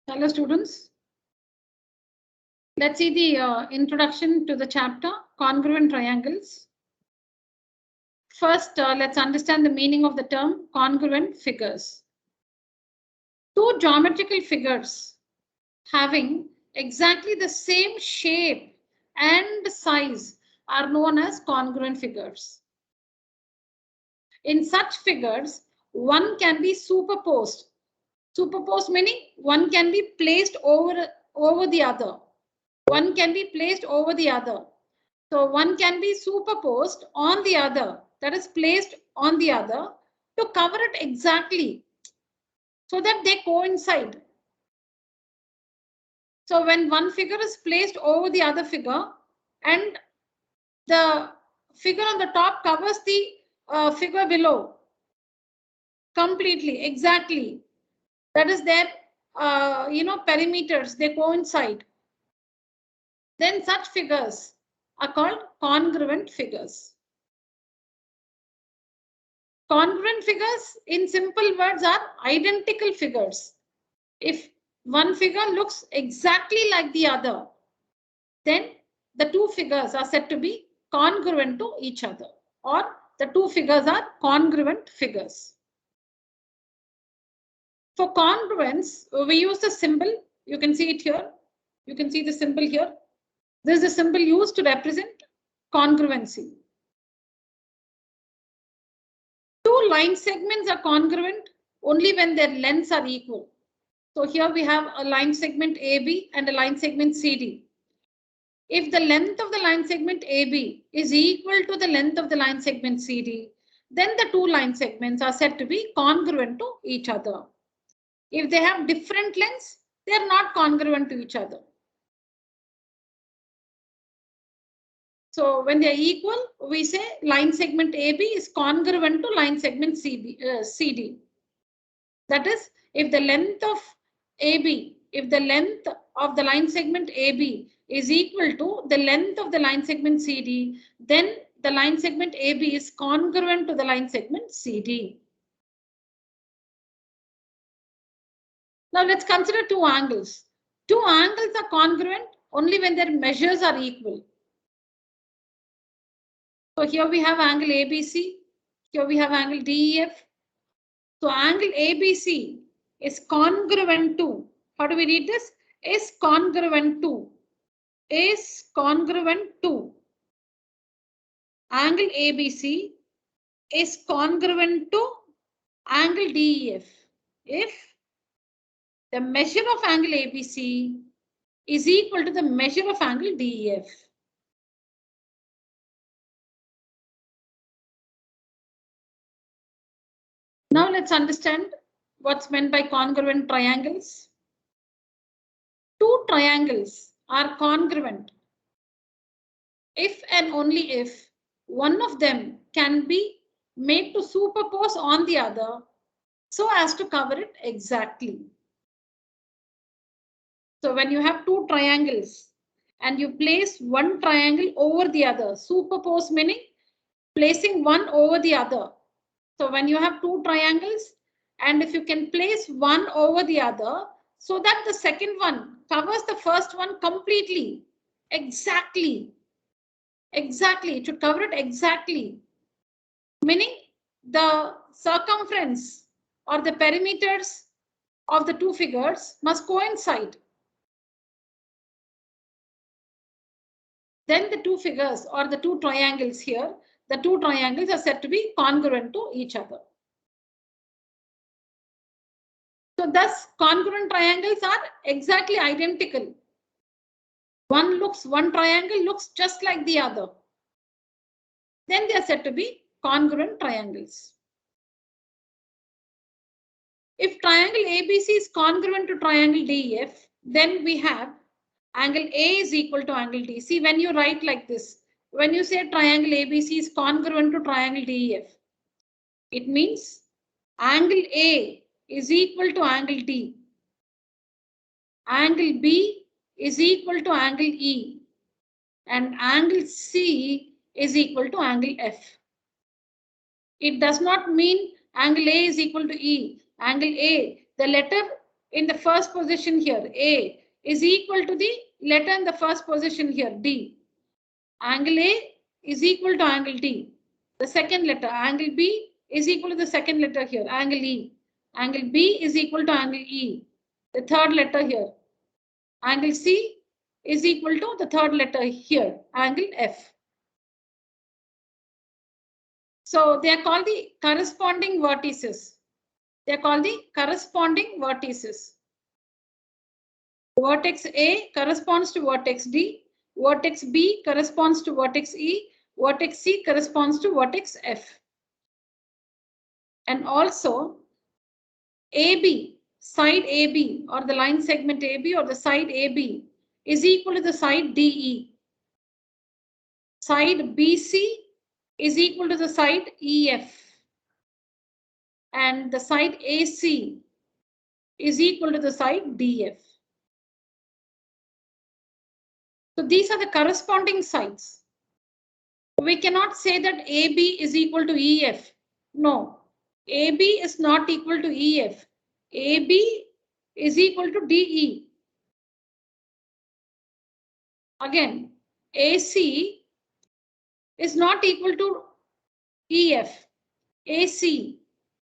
Hello students. Let's see the introduction to the chapter congruent triangles. First, let's understand the meaning of the term congruent figures. Two geometrical figures having exactly the same shape and size are known as congruent figures. In such figures, one can be superposed. Superposed meaning one can be placed over the other. One can be placed over the other. So one can be superposed on the other, that is placed on the other to cover it exactly so that they coincide. So when one figure is placed over the other figure and the figure on the top covers the figure below completely, exactly, that is their perimeters, they coincide, then such figures are called congruent figures. Congruent figures, in simple words, are identical figures. If one figure looks exactly like the other, then the two figures are said to be congruent to each other, or the two figures are congruent figures. For congruence, we use the symbol. You can see it here. You can see the symbol here. This is the symbol used to represent congruency. Two line segments are congruent only when their lengths are equal. So here we have a line segment AB and a line segment CD. If the length of the line segment AB is equal to the length of the line segment CD, then the two line segments are said to be congruent to each other. If they have different lengths, they are not congruent to each other. So when they are equal, we say line segment AB is congruent to line segment CD. That is, if the length of AB, if the length of the line segment AB is equal to the length of the line segment CD, then the line segment AB is congruent to the line segment CD. Now let's consider two angles. Two angles are congruent only when their measures are equal. So here we have angle ABC, here we have angle DEF. So angle ABC is congruent to, how do we read this? Is congruent to angle ABC is congruent to angle DEF if the measure of angle ABC is equal to the measure of angle DEF. Now let's understand what's meant by congruent triangles. Two triangles are congruent if and only if one of them can be made to superpose on the other so as to cover it exactly. So when you have two triangles and you place one triangle over the other, superpose meaning placing one over the other. So when you have two triangles and if you can place one over the other so that the second one covers the first one completely, exactly, it should cover it exactly, meaning the circumference or the perimeters of the two figures must coincide. Then the two figures or the two triangles here, the two triangles are said to be congruent to each other. So thus congruent triangles are exactly identical. One triangle looks just like the other. Then they are said to be congruent triangles. If triangle ABC is congruent to triangle DEF, then we have angle A is equal to angle D. See, when you write like this, when you say triangle ABC is congruent to triangle DEF, it means angle A is equal to angle D. Angle B is equal to angle E. And angle C is equal to angle F. It does not mean angle A is equal to E. Angle A, the letter in the first position here, A, is equal to the letter in the first position here, D. Angle A is equal to angle D. The second letter, angle B, is equal to the second letter here, angle E. Angle B is equal to angle E. The third letter here, angle C, is equal to the third letter here, angle F. So they are called the corresponding vertices. They are called the corresponding vertices. Vertex A corresponds to vertex D. Vertex B corresponds to vertex E. Vertex C corresponds to vertex F. And also AB, side AB, or the line segment AB, or the side AB, is equal to the side DE. Side BC is equal to the side EF. And the side AC is equal to the side DF. So these are the corresponding sides. We cannot say that AB is equal to EF. No, AB is not equal to EF. AB is equal to DE. Again, AC is not equal to EF. AC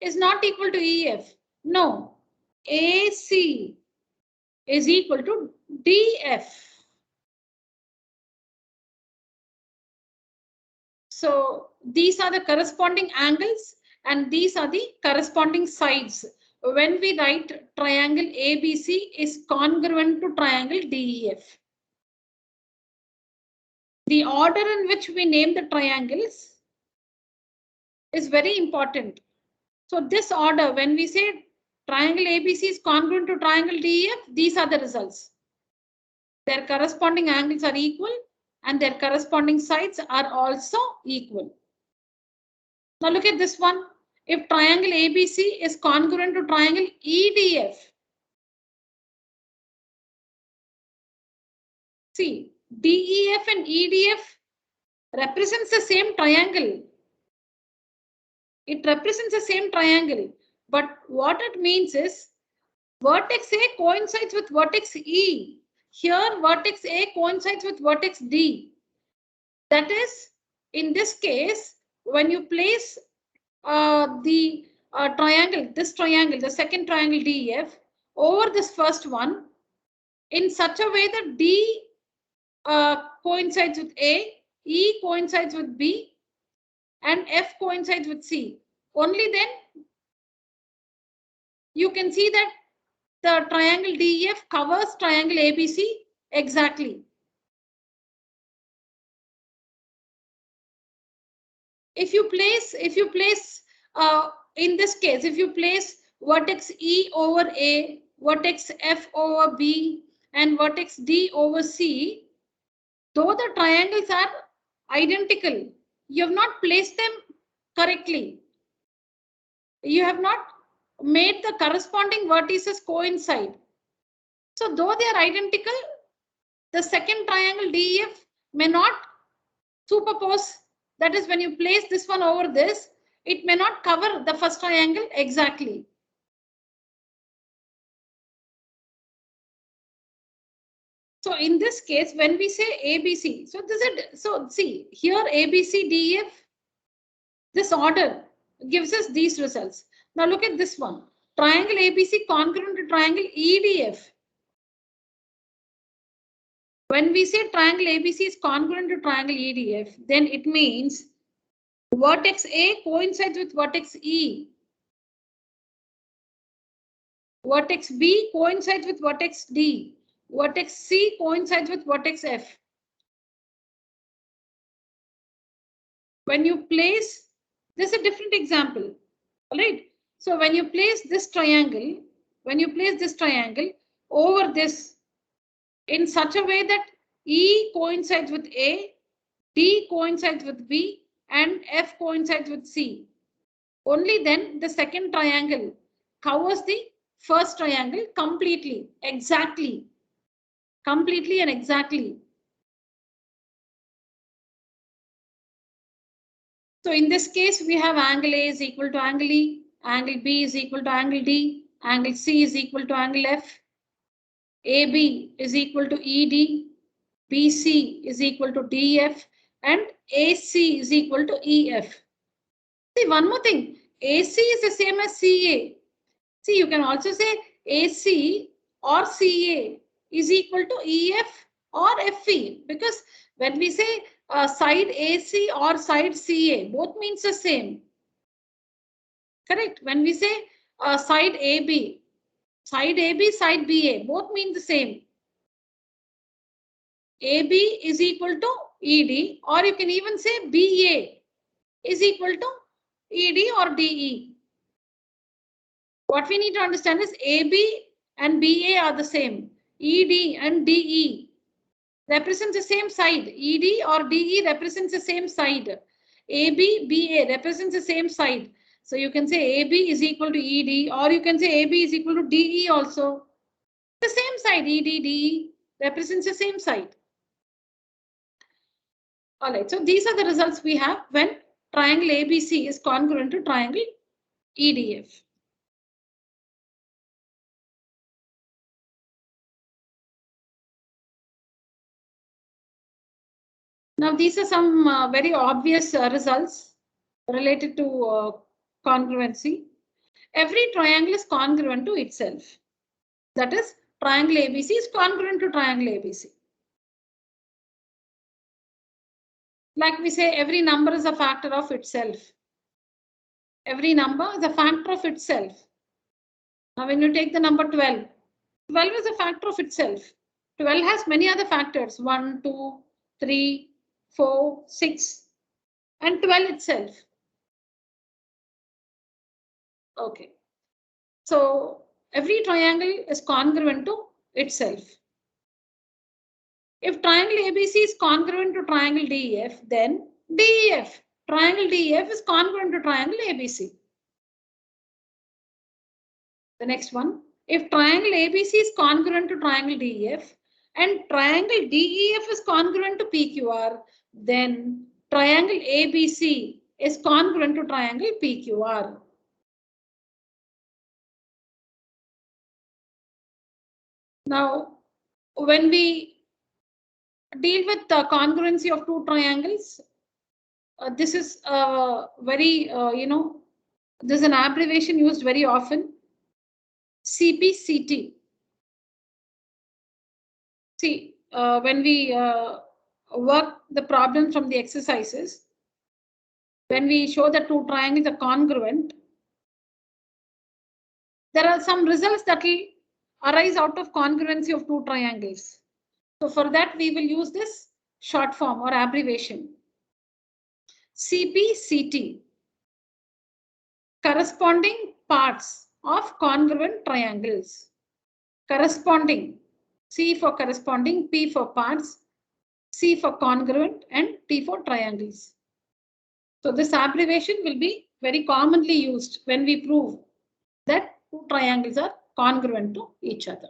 is not equal to EF. No, AC is equal to DF. So these are the corresponding angles and these are the corresponding sides. When we write triangle ABC is congruent to triangle DEF. The order in which we name the triangles is very important. So this order, when we say triangle ABC is congruent to triangle DEF, these are the results. Their corresponding angles are equal and their corresponding sides are also equal. Now look at this one. If triangle ABC is congruent to triangle EDF, see, DEF and EDF represents the same triangle. It represents the same triangle, but what it means is vertex A coincides with vertex E. Here vertex A coincides with vertex D. That is, in this case, when you place the triangle, this triangle, the second triangle DEF, over this first one, in such a way that D coincides with A, E coincides with B, and F coincides with C. Only then you can see that the triangle DEF covers triangle ABC exactly. If you place in this case, if you place vertex E over A, vertex F over B, and vertex D over C, though the triangles are identical, you have not placed them correctly. You have not made the corresponding vertices coincide. So though they are identical, the second triangle DEF may not superpose. That is, when you place this one over this, it may not cover the first triangle exactly. So in this case, when we say ABC, so see here ABC DEF, this order gives us these results. Now look at this one. Triangle ABC congruent to triangle EDF. When we say triangle ABC is congruent to triangle EDF, then it means vertex A coincides with vertex E. Vertex B coincides with vertex D. Vertex C coincides with vertex F. When you place, this is a different example, all right? So when you place this triangle, over this in such a way that E coincides with A, D coincides with B, and F coincides with C, only then the second triangle covers the first triangle completely, exactly, completely and exactly. So in this case, we have angle A is equal to angle E, angle B is equal to angle D, Angle C is equal to angle F. AB is equal to ED. BC is equal to DF. And AC is equal to EF. See, one more thing. AC is the same as CA. See, you can also say AC or CA is equal to EF or FE, because when we say side AC or side CA, both means the same. Correct? When we say side AB, side BA, both mean the same. AB is equal to ED, or you can even say BA is equal to ED or DE. What we need to understand is AB and BA are the same. ED and DE represents the same side. ED or DE represents the same side. AB, BA represents the same side. So you can say AB is equal to ED, or you can say AB is equal to DE also. The same side, ED, DE represents the same side. All right, so these are the results we have when triangle ABC is congruent to triangle EDF. Now, these are some very obvious results related to congruency. Every triangle is congruent to itself. That is, triangle ABC is congruent to triangle ABC. Like we say, every number is a factor of itself. Every number is a factor of itself. Now, when you take the number 12, 12 is a factor of itself. 12 has many other factors, 1, 2, 3, 4, 6, and 12 itself. Okay. So every triangle is congruent to itself. If triangle ABC is congruent to triangle DEF, then DEF, triangle DEF is congruent to triangle ABC. The next one, if triangle ABC is congruent to triangle DEF and triangle DEF is congruent to PQR, then triangle ABC is congruent to triangle PQR. Now, when we deal with the congruency of two triangles, this is very, there's an abbreviation used very often, CPCT. See, when we work the problems from the exercises, when we show that two triangles are congruent, there are some results that will arise out of congruency of two triangles. So for that, we will use this short form or abbreviation, CPCT, corresponding parts of congruent triangles. Corresponding, C for corresponding, P for parts, C for congruent, and T for triangles. So this abbreviation will be very commonly used when we prove that two triangles are congruent to each other.